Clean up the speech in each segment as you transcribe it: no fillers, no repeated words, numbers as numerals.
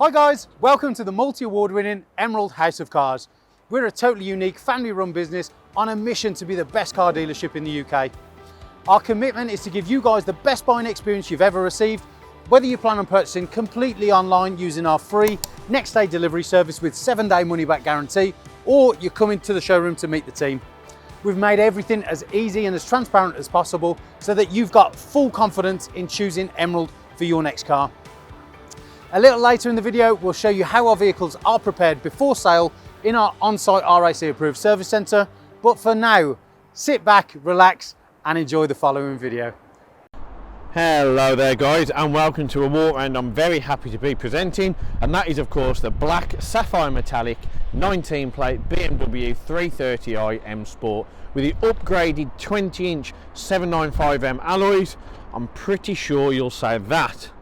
Hi guys, welcome to the multi-award winning Emerald House of Cars. We're a totally unique family run business on a mission to be the best car dealership in the UK. Our commitment is to give you guys the best buying experience you've ever received, whether you plan on purchasing completely online using our free next day delivery service with 7-day money back guarantee, or you're coming to the showroom to meet the team. We've made everything as easy and as transparent as possible so that you've got full confidence in choosing Emerald for your next car. A little later in the video, we'll show you how our vehicles are prepared before sale in our on-site RAC approved service centre. But for now, sit back, relax and enjoy the following video. Hello there guys, and welcome to a walk around I'm very happy to be presenting, and that is of course the black Sapphire metallic 19 plate BMW 330i M Sport with the upgraded 20-inch 795M alloys. I'm pretty sure you'll say that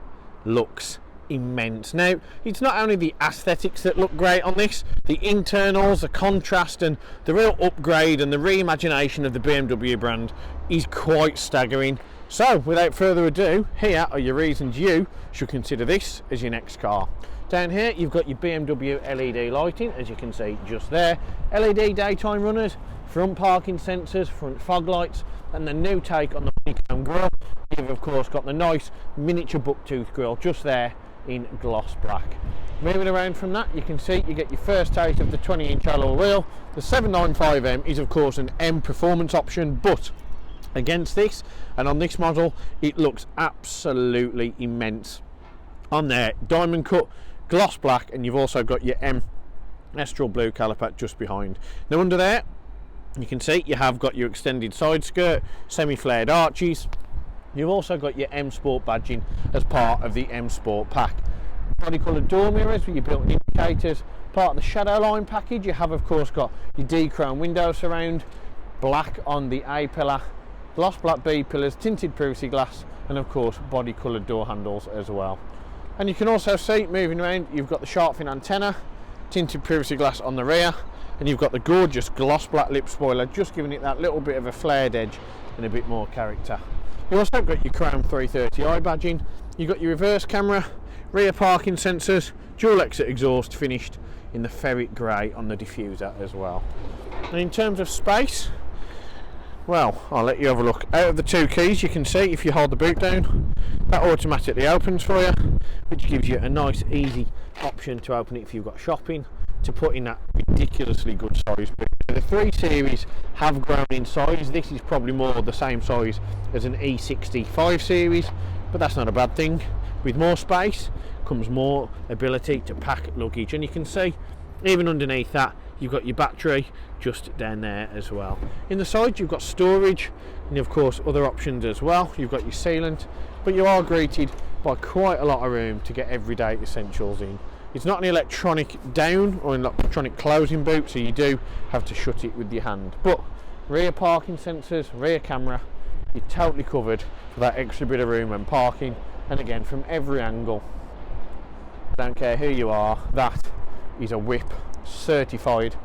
looks immense. Now, it's not only the aesthetics that look great on this, the internals, the contrast and the real upgrade and the reimagination of the BMW brand is quite staggering. So without further ado, here are your reasons you should consider this as your next car. Down here you've got your BMW LED lighting, as you can see just there, LED daytime runners, front parking sensors, front fog lights, and the new take on the honeycomb grille. You've of course got the nice miniature bucktooth grille just there in gloss black. Moving around from that, you can see you get your first taste of the 20-inch alloy wheel. The 795M is of course an M performance option, but against this and on this model it looks absolutely immense. On there, diamond cut gloss black, and you've also got your M Estral blue caliper just behind. Now under there you can see you have got your extended side skirt, semi-flared arches. You've also got your M Sport badging as part of the M Sport pack. Body coloured door mirrors with your built-in indicators. Part of the shadow line package, you have of course got your D-chrome window surround, black on the A pillar, gloss black B pillars, tinted privacy glass, and of course body coloured door handles as well. And you can also see, moving around, you've got the shark fin antenna, tinted privacy glass on the rear, and you've got the gorgeous gloss black lip spoiler, just giving it that little bit of a flared edge and a bit more character. You've also got your chrome 330i badging, you've got your reverse camera, rear parking sensors, dual exit exhaust finished in the ferret grey on the diffuser as well. And in terms of space, well, I'll let you have a look. Out of the two keys, you can see if you hold the boot down, that automatically opens for you, which gives you a nice easy option to open it if you've got shopping, to put in that ridiculously good size boot. The 3 Series have grown in size. This is probably more the same size as an E60 5 Series, but that's not a bad thing. With more space comes more ability to pack luggage, and you can see even underneath that you've got your battery just down there as well. In the side you've got storage and of course other options as well. You've got your sealant, but you are greeted by quite a lot of room to get everyday essentials in. It's not an electronic down or an electronic closing boot, so you do have to shut it with your hand. But rear parking sensors, rear camera, you're totally covered for that extra bit of room when parking. And again, from every angle, I don't care who you are, that is a whip certified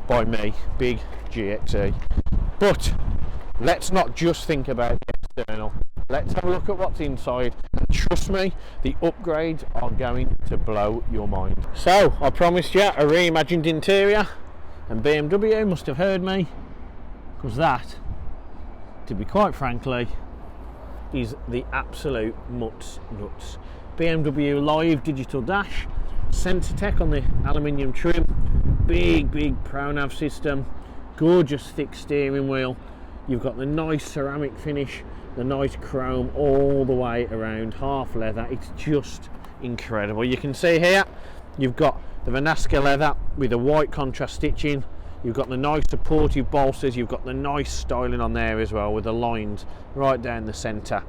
by me, Big GXE. But let's not just think about the external, let's have a look at what's inside, and trust me, the upgrades are going to blow your mind. So I promised you a reimagined interior, and BMW must have heard me, because that, to be quite frankly, is the absolute nuts. BMW live digital dash, centre tech on the aluminium trim, big ProNav system, gorgeous thick steering wheel. You've got the nice ceramic finish, the nice chrome all the way around, half leather. It's just incredible. You can see here you've got the Vanasca leather with the white contrast stitching. You've got the nice supportive bolsters, you've got the nice styling on there as well with the lines right down the centre.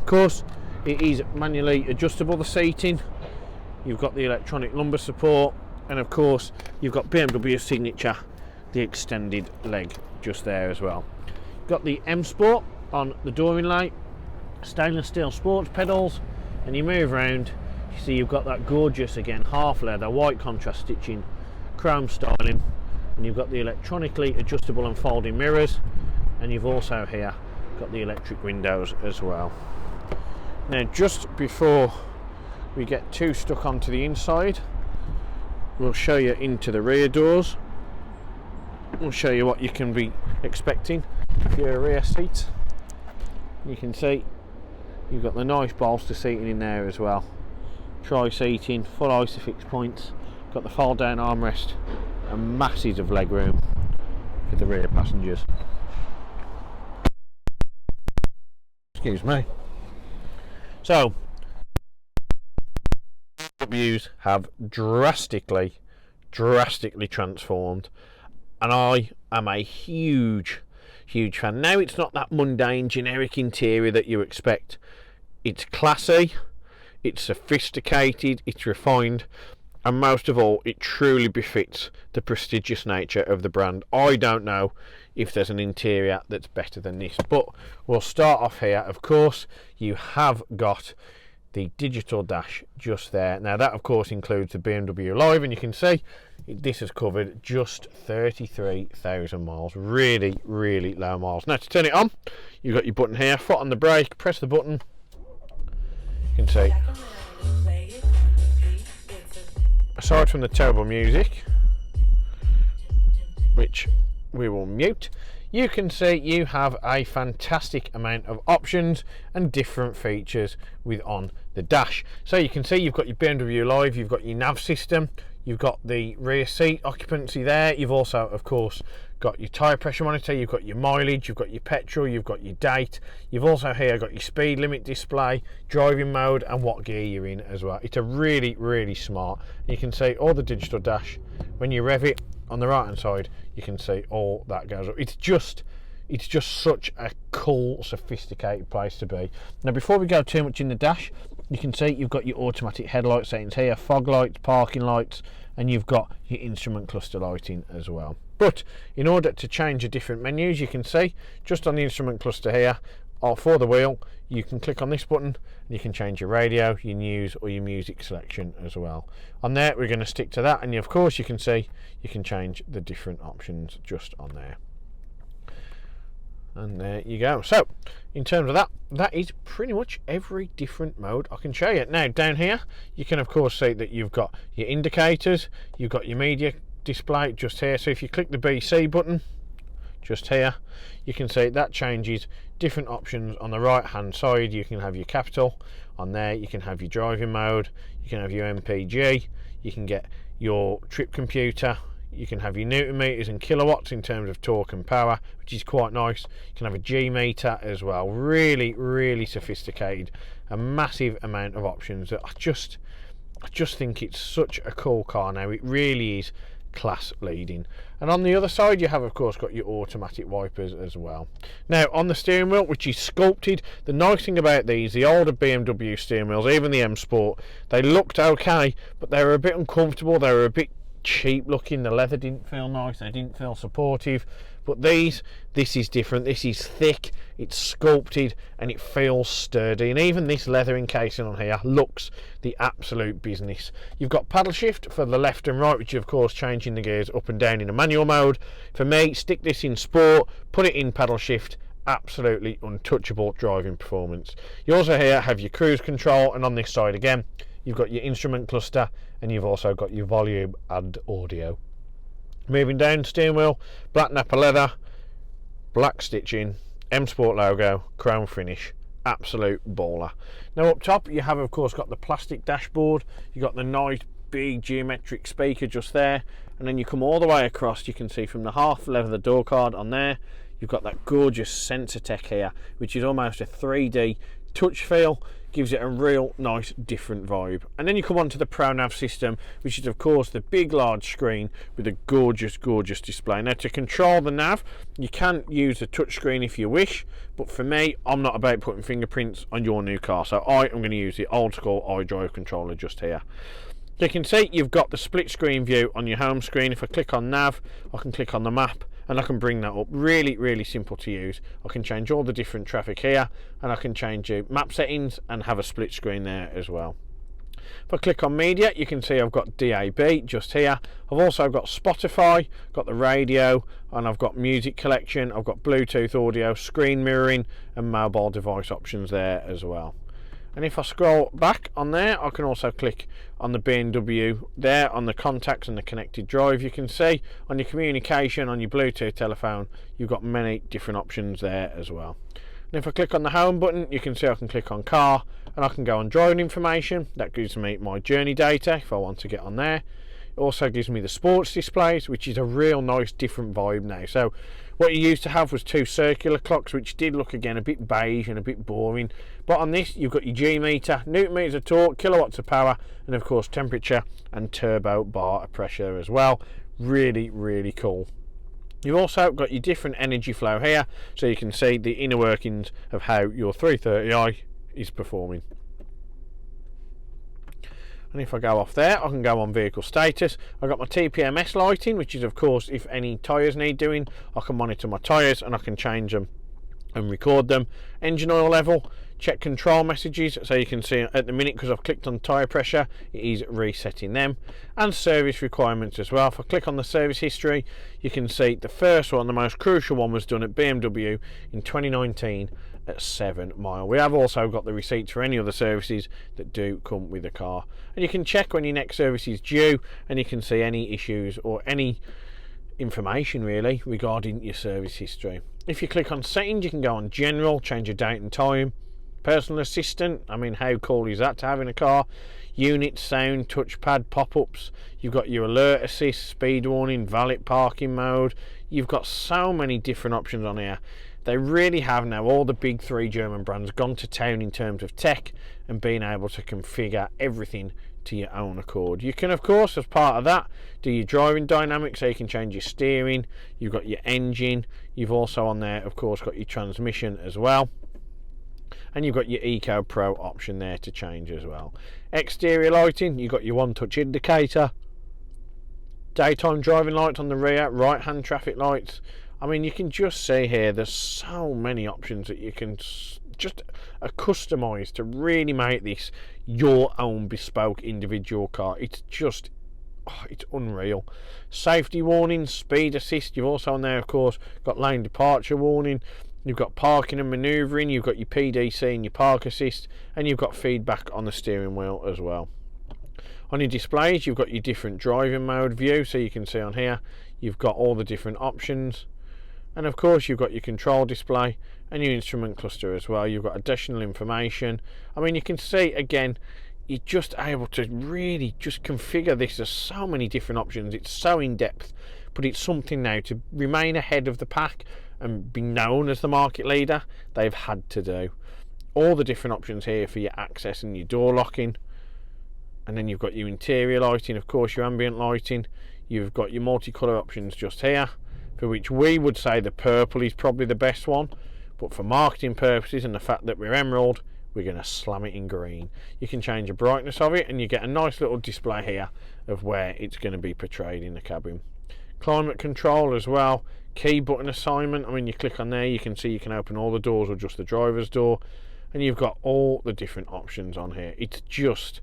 Of course it is manually adjustable, the seating. You've got the electronic lumbar support, and of course you've got BMW signature, the extended leg just there as well. You've got the M Sport on the door inlay, stainless steel sports pedals, and you move around, you see you've got that gorgeous, again, half leather, white contrast stitching, chrome styling, and you've got the electronically adjustable and folding mirrors, and you've also here got the electric windows as well. Now, just before we get two stuck onto the inside. We'll show you into the rear doors. We'll show you what you can be expecting for your rear seats. You can see you've got the nice bolster seating in there as well. Tri-seating, full isofix points, got the fold down armrest and masses of leg room for the rear passengers. Excuse me. So views have drastically transformed, and I am a huge fan. Now it's not that mundane generic interior that you expect. It's classy, it's sophisticated, it's refined, and most of all it truly befits the prestigious nature of the brand. I don't know if there's an interior that's better than this, but we'll start off here. Of course you have got the digital dash just there. Now that of course includes the BMW Live, and you can see this has covered just 33,000 miles. Really low miles. Now to turn it on, you've got your button here, foot on the brake, press the button. You can see, aside from the terrible music, which we will mute, you can see you have a fantastic amount of options and different features on the dash. So you can see you've got your BMW Live, you've got your nav system, you've got the rear seat occupancy there, you've also of course got your tyre pressure monitor, you've got your mileage, you've got your petrol, you've got your date, you've also here got your speed limit display, driving mode and what gear you're in as well. It's a really smart. You can see all the digital dash. When you rev it on the right hand side, you can see all that goes up. It's just such a cool, sophisticated place to be. Now before we go too much in the dash, you can see you've got your automatic headlight settings here, fog lights, parking lights, and you've got your instrument cluster lighting as well. But in order to change the different menus, you can see just on the instrument cluster here, or for the wheel, you can click on this button and you can change your radio, your news or your music selection as well. On there we're going to stick to that, and of course you can see you can change the different options just on there. And there you go. So in terms of that, that is pretty much every different mode I can show you. Now down here you can of course see that you've got your indicators, you've got your media display just here. So if you click the BC button just here, you can see that changes different options. On the right hand side you can have your capital, on there you can have your driving mode, you can have your MPG, you can get your trip computer, you can have your newton meters and kilowatts in terms of torque and power, which is quite nice. You can have a G meter as well. Really sophisticated, a massive amount of options that I just think it's such a cool car now. It really is class leading. And on the other side you have of course got your automatic wipers as well. Now on the steering wheel, which is sculpted, the nice thing about these, the older BMW steering wheels, even the M Sport, they looked okay, but they were a bit uncomfortable, they were a bit cheap looking, the leather didn't feel nice, they didn't feel supportive. But this is different. This is thick, it's sculpted and it feels sturdy, and even this leather encasing on here looks the absolute business. You've got paddle shift for the left and right, which is of course changing the gears up and down in a manual mode. For me, stick this in sport, put it in paddle shift, absolutely untouchable driving performance. You also here have your cruise control, and on this side again you've got your instrument cluster and you've also got your volume and audio. Moving down, steering wheel, black Napa leather, black stitching, M Sport logo, chrome finish, absolute baller. Now up top you have of course got the plastic dashboard, you've got the nice big geometric speaker just there, and then you come all the way across, you can see from the half leather door card on there, you've got that gorgeous sensor tech here, which is almost a 3D touch feel, gives it a real nice different vibe. And then you come on to the Pro Nav system, which is of course the big large screen with a gorgeous display. Now to control the nav you can use the touch screen if you wish, but for me I'm not about putting fingerprints on your new car, so I am going to use the old school iDrive controller just here. You can see you've got the split screen view on your home screen. If I click on nav I can click on the map and I can bring that up. Really simple to use. I can change all the different traffic here, and I can change map settings and have a split screen there as well. If I click on media you can see I've got DAB just here. I've also got Spotify, got the radio, and I've got music collection, I've got Bluetooth audio, screen mirroring and mobile device options there as well. And if I scroll back on there, I can also click on the BMW there on the contacts and the connected drive. You can see on your communication, on your Bluetooth telephone, you've got many different options there as well. And if I click on the home button, you can see I can click on car and I can go on driving information. That gives me my journey data if I want to get on there. It also gives me the sports displays, which is a real nice different vibe now. So what you used to have was two circular clocks, which did look again a bit beige and a bit boring. But on this, you've got your G meter, newton meters of torque, kilowatts of power, and of course temperature and turbo bar of pressure as well. Really, really cool. You've also got your different energy flow here, so you can see the inner workings of how your 330i is performing. And if I go off there, I can go on vehicle status. I've got my Tpms lighting, which is of course if any tyres need doing, I can monitor my tyres and I can change them and record them. Engine oil level, check control messages, so you can see at the minute, because I've clicked on tyre pressure, it is resetting them. And service requirements as well. If I click on the service history, you can see the first one, the most crucial one, was done at BMW in 2019 at 7 mile. We have also got the receipts for any other services that do come with the car, and you can check when your next service is due, and you can see any issues or any information really regarding your service history. If you click on settings, you can go on general, change your date and time. Personal assistant, I mean, how cool is that to have in a car? Unit, sound, touchpad, pop-ups. You've got your alert assist, speed warning, valet parking mode. You've got so many different options on here. They really have now, all the big three German brands, gone to town in terms of tech and being able to configure everything to your own accord. You can of course, as part of that, do your driving dynamics, so you can change your steering. You've got your engine. You've also on there of course got your transmission as well, and you've got your Eco Pro option there to change as well. Exterior lighting, you've got your one touch indicator, daytime driving lights on the rear, right hand traffic lights. I mean, you can just see here there's so many options that you can just customize to really make this your own bespoke individual car. It's just, it's unreal. Safety warning, speed assist. You've also on there of course got lane departure warning. You've got parking and manoeuvring. You've got your PDC and your park assist, and you've got feedback on the steering wheel as well. On your displays, you've got your different driving mode view, so you can see on here you've got all the different options. And of course you've got your control display and your instrument cluster as well. You've got additional information. I mean, you can see again, you're just able to really just configure this. There's so many different options. It's so in depth, but it's something now to remain ahead of the pack and be known as the market leader. They've had to do all the different options here for your access and your door locking. And then you've got your interior lighting, of course your ambient lighting. You've got your multicolour options just here, for which we would say the purple is probably the best one, but for marketing purposes and the fact that we're emerald, we're going to slam it in green. You can change the brightness of it and you get a nice little display here of where it's going to be portrayed in the cabin. Climate control as well, key button assignment. I mean, you click on there, you can see you can open all the doors or just the driver's door, and you've got all the different options on here. It's just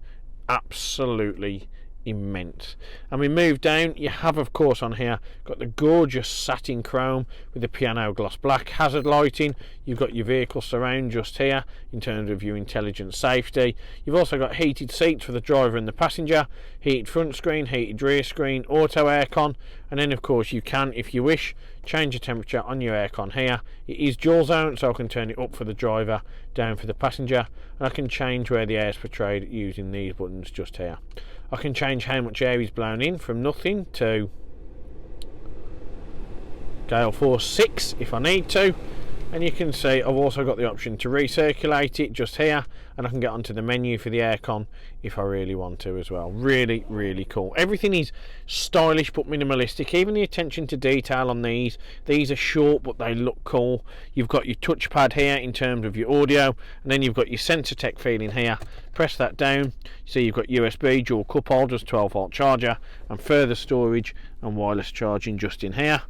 absolutely immense. And we move down, you have of course on here got the gorgeous satin chrome with the piano gloss black hazard lighting. You've got your vehicle surround just here in terms of your intelligent safety. You've also got heated seats for the driver and the passenger, heated front screen, heated rear screen, auto aircon, and then of course you can, if you wish, change the temperature on your aircon here. It is dual zone, so I can turn it up for the driver, down for the passenger, and I can change where the air is portrayed using these buttons just here. I can change how much air is blown in, from nothing to gale force 6 if I need to. And you can see I've also got the option to recirculate it just here, and I can get onto the menu for the aircon if I really want to as well. Really, really cool. Everything is stylish but minimalistic. Even the attention to detail on these are short but they look cool. You've got your touchpad here in terms of your audio, and then you've got your sensor tech feeling here. Press that down, so you've got USB dual cup holders, 12-volt charger, and further storage and wireless charging just in here.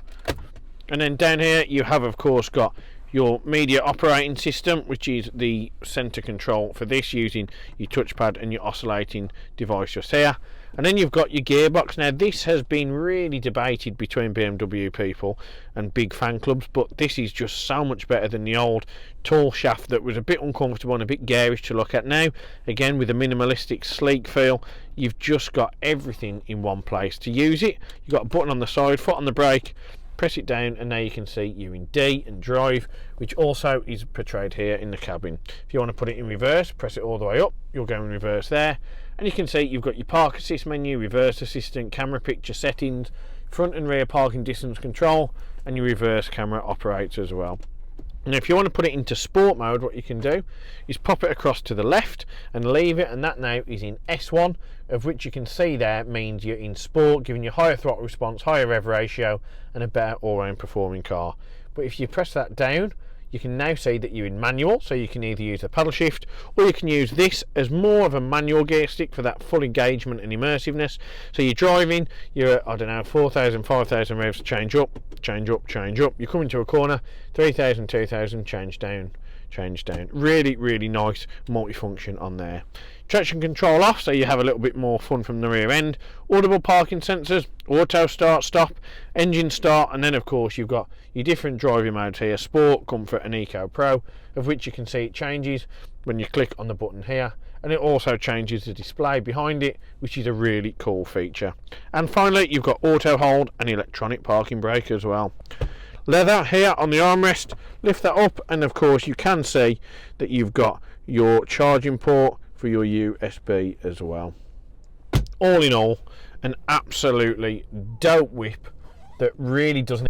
And then down here you have of course got your media operating system, which is the center control for this, using your touchpad and your oscillating device just here. And then you've got your gearbox. Now this has been really debated between BMW people and big fan clubs, but this is just so much better than the old tall shaft that was a bit uncomfortable and a bit garish to look at. Now again, with a minimalistic sleek feel, you've just got everything in one place. To use it, you've got a button on the side, foot on the brake, press it down, and now you can see you're in D and drive, which also is portrayed here in the cabin. If you want to put it in reverse, press it all the way up, you'll go in reverse there, and you can see you've got your park assist menu, reverse assistant, camera picture settings, front and rear parking distance control, and your reverse camera operates as well. And if you want to put it into sport mode, what you can do is pop it across to the left and leave it, and that now is in S1, of which you can see there means you're in sport, giving you higher throttle response, higher rev ratio, and a better all-round performing car. But if you press that down, you can now see that you're in manual, so you can either use the paddle shift, or you can use this as more of a manual gear stick for that full engagement and immersiveness. So you're driving, you're at, I don't know, 4,000, 5,000 revs, change up, change up, change up. You come into a corner, 3,000, 2,000, change down, change down. Really, really nice multifunction on there. Traction control off, so you have a little bit more fun from the rear end. Audible parking sensors, auto start, stop, engine start, and then of course you've got your different driving modes here, Sport, Comfort and Eco Pro, of which you can see it changes when you click on the button here, and it also changes the display behind it, which is a really cool feature. And finally, you've got auto hold and electronic parking brake as well. Leather here on the armrest, lift that up, and of course you can see that you've got your charging port for your USB as well. All in all, an absolutely dope whip that really doesn't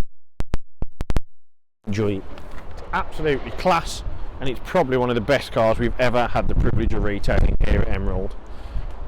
enjoy it. Absolutely class, and it's probably one of the best cars we've ever had the privilege of retailing here at Emerald.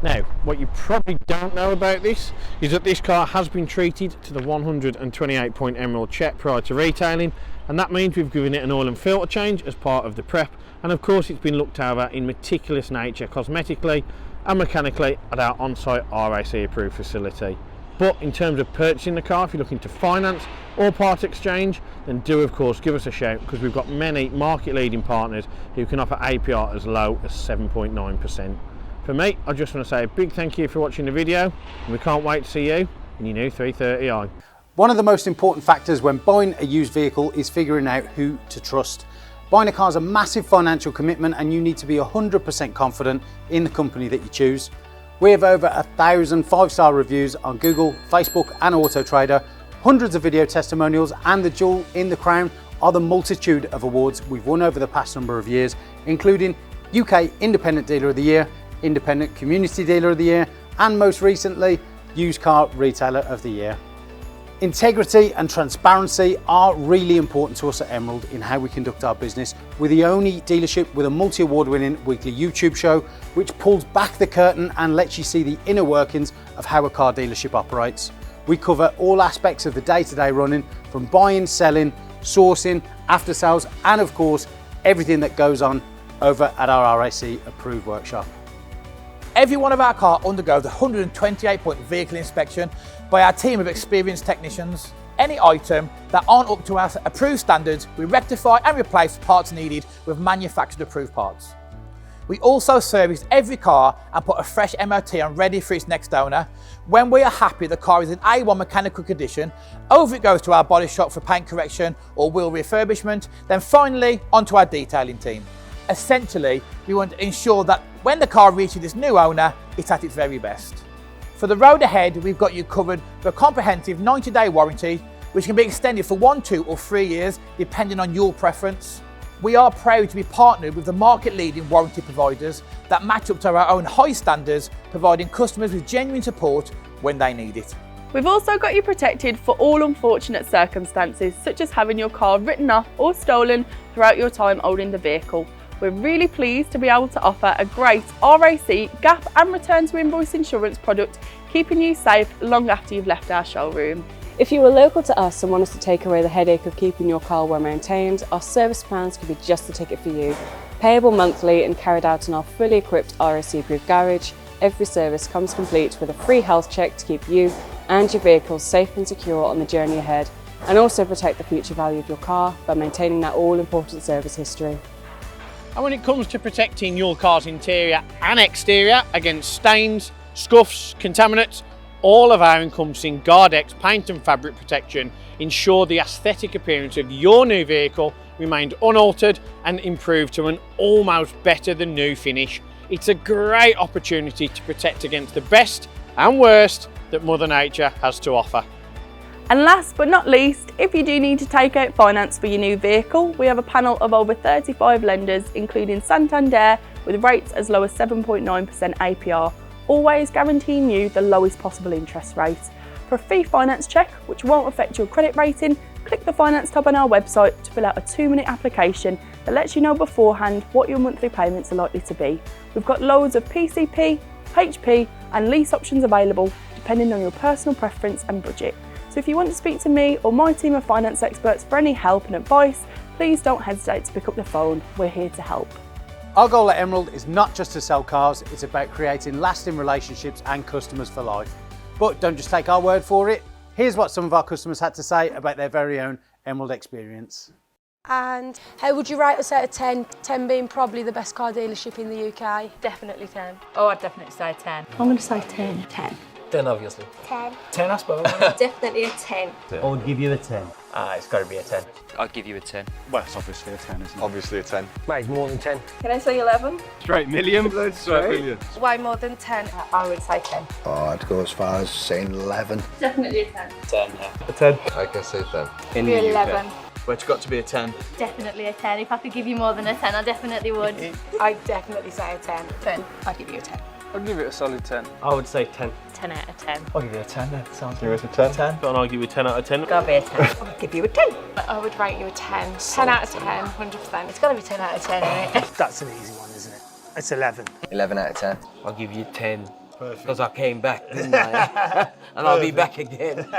Now, what you probably don't know about this is that this car has been treated to the 128 point Emerald check prior to retailing, and that means we've given it an oil and filter change as part of the prep, and of course it's been looked over in meticulous nature cosmetically and mechanically at our on-site RAC approved facility. But in terms of purchasing the car, if you're looking to finance or part exchange, then do of course give us a shout, because we've got many market leading partners who can offer APR as low as 7.9%. For me, I just want to say a big thank you for watching the video, and we can't wait to see you in your new 330i. One of the most important factors when buying a used vehicle is figuring out who to trust. Buying a car is a massive financial commitment, and you need to be 100% confident in the company that you choose. We have over 1,000 5-star reviews on Google, Facebook and Auto Trader, hundreds of video testimonials, and the jewel in the crown are the multitude of awards we've won over the past number of years, including UK Independent Dealer of the Year, Independent Community Dealer of the Year, and most recently, Used Car Retailer of the Year. Integrity and transparency are really important to us at Emerald in how we conduct our business. We're the only dealership with a multi-award winning weekly YouTube show, which pulls back the curtain and lets you see the inner workings of how a car dealership operates. We cover all aspects of the day-to-day running, from buying, selling, sourcing, after sales, and of course, everything that goes on over at our RAC approved workshop. Every one of our cars undergoes a 128-point vehicle inspection by our team of experienced technicians. Any item that aren't up to our approved standards, we rectify and replace parts needed with manufactured approved parts. We also service every car and put a fresh MOT on ready for its next owner. When we are happy the car is in A1 mechanical condition, over it goes to our body shop for paint correction or wheel refurbishment, then finally onto our detailing team. Essentially, we want to ensure that when the car reaches its new owner, it's at its very best. For the road ahead, we've got you covered for a comprehensive 90-day warranty, which can be extended for 1, 2 or 3 years, depending on your preference. We are proud to be partnered with the market-leading warranty providers that match up to our own high standards, providing customers with genuine support when they need it. We've also got you protected for all unfortunate circumstances, such as having your car written off or stolen throughout your time owning the vehicle. We're really pleased to be able to offer a great RAC, gap and return to invoice insurance product, keeping you safe long after you've left our showroom. If you are local to us and want us to take away the headache of keeping your car well maintained, our service plans could be just the ticket for you. Payable monthly and carried out in our fully equipped RAC approved garage, every service comes complete with a free health check to keep you and your vehicle safe and secure on the journey ahead. and also protect the future value of your car by maintaining that all-important service history. And when it comes to protecting your car's interior and exterior against stains, scuffs, contaminants, all of our encompassing Guardex paint and fabric protection ensure the aesthetic appearance of your new vehicle remained unaltered and improved to an almost better than new finish. It's a great opportunity to protect against the best and worst that Mother Nature has to offer. And last but not least, if you do need to take out finance for your new vehicle, we have a panel of over 35 lenders, including Santander, with rates as low as 7.9% APR, always guaranteeing you the lowest possible interest rate. For a free finance check, which won't affect your credit rating, click the finance tab on our website to fill out a 2-minute application that lets you know beforehand what your monthly payments are likely to be. We've got loads of PCP, HP and lease options available depending on your personal preference and budget. So if you want to speak to me or my team of finance experts for any help and advice, please don't hesitate to pick up the phone. We're here to help. Our goal at Emerald is not just to sell cars, it's about creating lasting relationships and customers for life. But don't just take our word for it. Here's what some of our customers had to say about their very own Emerald experience. And how would you rate us out of 10? 10 being probably the best car dealership in the UK. Definitely 10. Oh, I'd definitely say 10. I'm going to say 10. 10. 10 obviously. 10. 10 I suppose. Definitely a 10. I would give you a 10. It's got to be a 10. I'd give you a 10. Well, it's obviously a 10, isn't it? Obviously a 10. Mate, more than 10. Can I say 11? Straight million. Straight million. Way more than 10. I would say 10. Oh, I'd go as far as saying 11. Definitely a 10. 10, yeah. A 10. I can say 10. In the UK. 11. But it's got to be a 10. Definitely a 10. If I could give you more than a 10, I definitely would. I'd definitely say a 10. 10. I'd give you a 10. I'd give it a solid 10. I would say 10. 10 out of 10. I'll give you a 10 then. Sounds Give us a 10. 10. Don't argue with 10 out of 10. Gotta be a 10. I'd give you a 10. I would rate you a 10. 10 out of 10, 100%. It's gotta be 10 out of 10, isn't it? That's an easy one, isn't it? It's 11. 11 out of 10. I'll give you 10. Because I came back, didn't I? And I'll be back again.